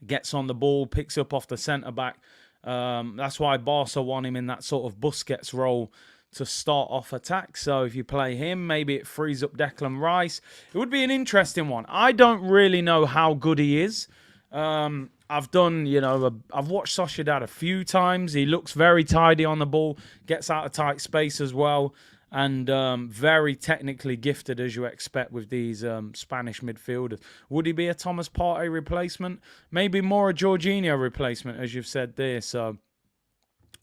Gets on the ball, picks up off the centre-back. That's why Barca want him in that sort of Busquets role to start off attack. So if you play him, maybe it frees up Declan Rice. It would be an interesting one. I don't really know how good he is. I've watched Sociedad a few times. He looks very tidy on the ball, gets out of tight space as well, and very technically gifted, as you expect with these Spanish midfielders. Would he be a Thomas Partey replacement? Maybe more a Jorginho replacement, as you've said there. So,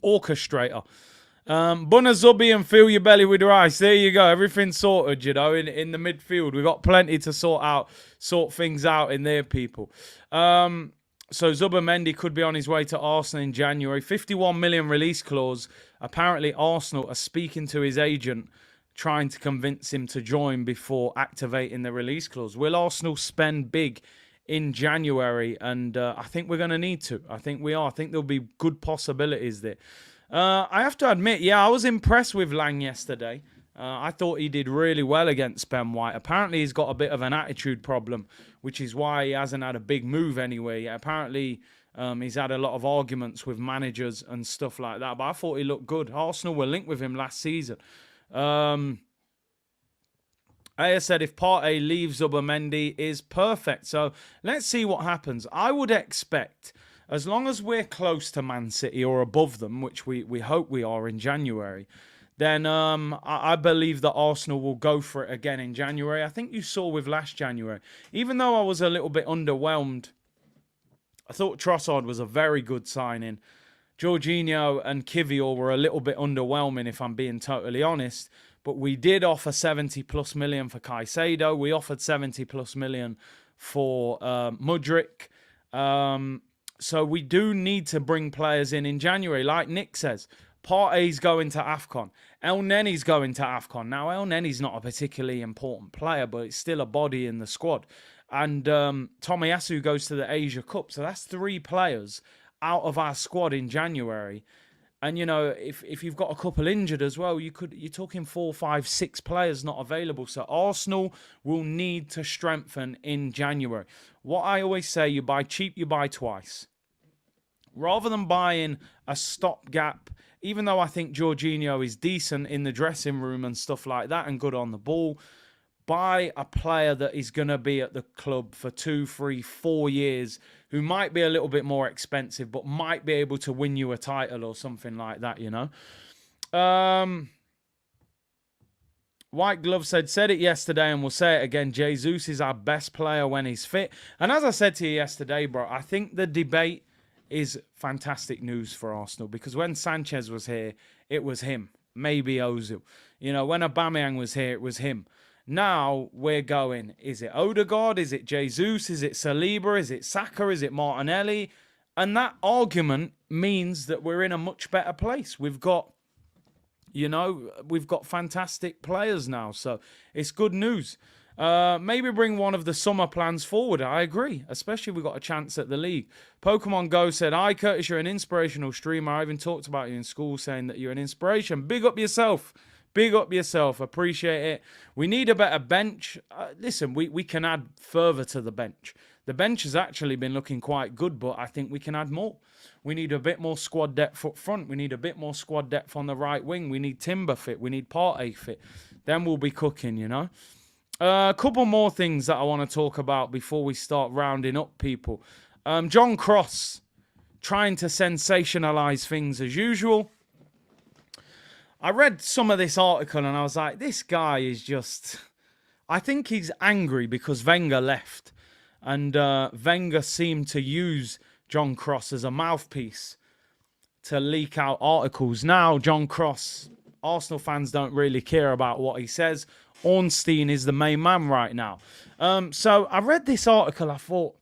orchestrator. Bunna Zubi and fill your belly with rice. There you go. Everything's sorted, in the midfield. We've got plenty to sort things out in there, people. So Zubimendi could be on his way to Arsenal in January. 51 million release clause. Apparently Arsenal are speaking to his agent, trying to convince him to join before activating the release clause. Will Arsenal spend big in January? And I think we're going to need to. I think we are. I think there'll be good possibilities there. I have to admit, I was impressed with Lang yesterday. I thought he did really well against Ben White. Apparently, he's got a bit of an attitude problem, which is why he hasn't had a big move anyway. Apparently, he's had a lot of arguments with managers and stuff like that. But I thought he looked good. Arsenal were linked with him last season. Aya said if Partey leaves, Zubimendi is perfect. So let's see what happens. I would expect, as long as we're close to Man City or above them, which we hope we are in January, then I believe that Arsenal will go for it again in January. I think you saw with last January. Even though I was a little bit underwhelmed, I thought Trossard was a very good signing. Jorginho and Kivior were a little bit underwhelming, if I'm being totally honest. But we did offer 70+ million for Caicedo. We offered 70+ million for Mudryk. So we do need to bring players in January. Like Nick says, Partey's going to AFCON. El Nenny's going to AFCON. Now, El Nenny's not a particularly important player, but it's still a body in the squad. And Tomiyasu goes to the Asia Cup. So that's 3 players out of our squad in January. And, if you've got a couple injured as well, you're talking 4, 5, 6 players not available. So Arsenal will need to strengthen in January. What I always say, you buy cheap, you buy twice. Rather than buying a stopgap, even though I think Jorginho is decent in the dressing room and stuff like that and good on the ball, buy a player that is going to be at the club for 2, 3, 4 years, who might be a little bit more expensive, but might be able to win you a title or something like that, White Glove said it yesterday and we'll say it again. Jesus is our best player when he's fit. And as I said to you yesterday, bro, I think the debate is fantastic news for Arsenal, because when Sanchez was here, it was him. Maybe Ozil. When Aubameyang was here, it was him. Now we're going, is it Odegaard? Is it Jesus? Is it Saliba? Is it Saka? Is it Martinelli? And that argument means that we're in a much better place. We've got fantastic players now. So it's good news. Maybe bring one of the summer plans forward. I agree, especially if we got a chance at the league. Pokemon Go said, "Hi Curtis, you're an inspirational streamer. I even talked about you in school, saying that you're an inspiration. Big up yourself. Big up yourself. Appreciate it. We need a better bench. Listen, we can add further to the bench. The bench has actually been looking quite good, but I think we can add more. We need a bit more squad depth up front. We need a bit more squad depth on the right wing. We need Timber fit. We need Partey fit. Then we'll be cooking, you know." A couple more things that I want to talk about before we start rounding up people. John Cross trying to sensationalize things as usual. I read some of this article and I was like, this guy is just... I think he's angry because Wenger left. And Wenger seemed to use John Cross as a mouthpiece to leak out articles. Now, John Cross, Arsenal fans don't really care about what he says. Ornstein is the main man right now. So I read this article. I thought,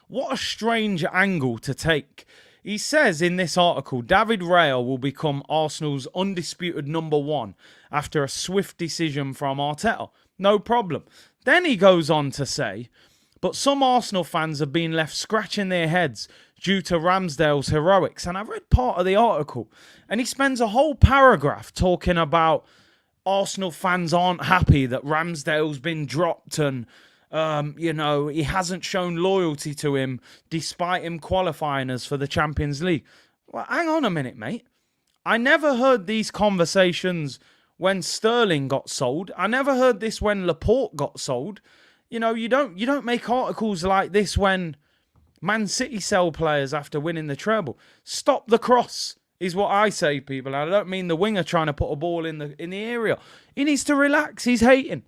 what a strange angle to take. He says in this article, David Raya will become Arsenal's undisputed number one after a swift decision from Arteta. No problem. Then he goes on to say, but some Arsenal fans have been left scratching their heads due to Ramsdale's heroics. And I read part of the article and he spends a whole paragraph talking about Arsenal fans aren't happy that Ramsdale's been dropped and, he hasn't shown loyalty to him despite him qualifying us for the Champions League. Well, hang on a minute, mate. I never heard these conversations when Sterling got sold. I never heard this when Laporte got sold. You know, you don't make articles like this when Man City sell players after winning the treble. Stop the cross is what I say, people. I don't mean the winger trying to put a ball in the area. He needs to relax. He's hating.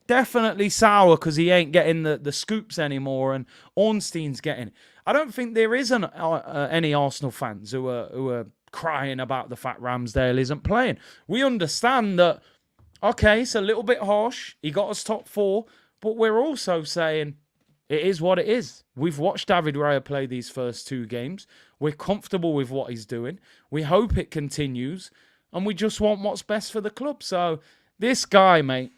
Definitely sour because he ain't getting the scoops anymore, and Ornstein's getting it. I don't think there isn't any Arsenal fans who are crying about the fact Ramsdale isn't playing. We understand that, okay, it's a little bit harsh. He got us top four, but we're also saying it is what it is. We've watched David Raya play these first two games. We're comfortable with what he's doing. We hope it continues. And we just want what's best for the club. So this guy, mate,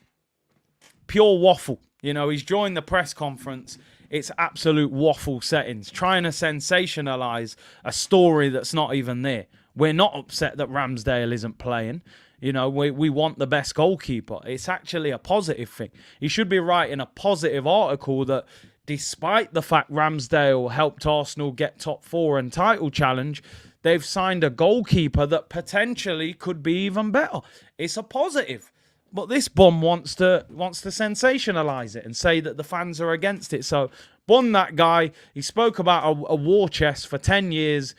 pure waffle. You know, he's joined the press conference. It's absolute waffle settings. Trying to sensationalize a story that's not even there. We're not upset that Ramsdale isn't playing. You know, we want the best goalkeeper. It's actually a positive thing. He should be writing a positive article that despite the fact Ramsdale helped Arsenal get top four and title challenge, they've signed a goalkeeper that potentially could be even better. It's a positive. But this bum wants to sensationalise it and say that the fans are against it. So, bun that guy. He spoke about a war chest for 10 years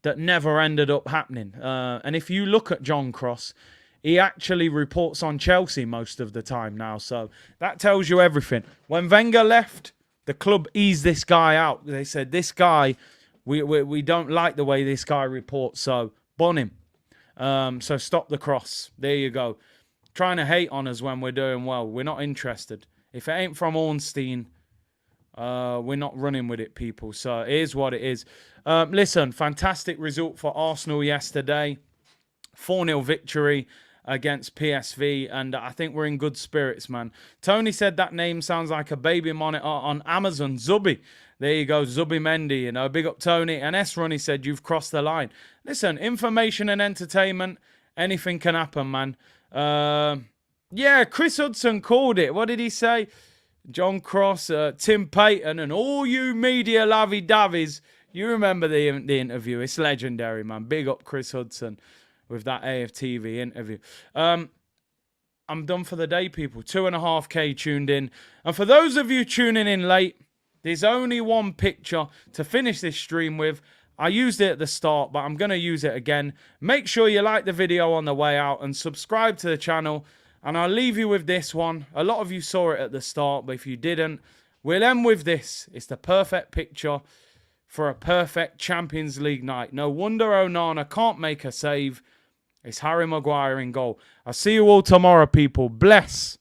that never ended up happening. And if you look at John Cross, he actually reports on Chelsea most of the time now. So, that tells you everything. When Wenger left, the club eased this guy out. They said, this guy, we don't like the way this guy reports, so bun him. So stop the cross. There you go. Trying to hate on us when we're doing well. We're not interested. If it ain't from Ornstein, we're not running with it, people. So it is what it is. Listen, fantastic result for Arsenal yesterday. 4-0 victory against PSV, and I think we're in good spirits, man. Tony said that name sounds like a baby monitor on Amazon. Zubi. There you go, Zubimendi, you know. Big up, Tony. And S-Runny said, you've crossed the line. Listen, information and entertainment, anything can happen, man. Yeah, Chris Hudson called it. What did he say? John Cross, Tim Payton, and all you media lavvy-davvies. You remember the interview. It's legendary, man. Big up Chris Hudson with that AFTV interview. I'm done for the day, people. 2.5K tuned in. And for those of you tuning in late, there's only one picture to finish this stream with. I used it at the start, but I'm going to use it again. Make sure you like the video on the way out and subscribe to the channel. And I'll leave you with this one. A lot of you saw it at the start, but if you didn't, we'll end with this. It's the perfect picture for a perfect Champions League night. No wonder Onana can't make a save. It's Harry Maguire in goal. I'll see you all tomorrow, people. Bless.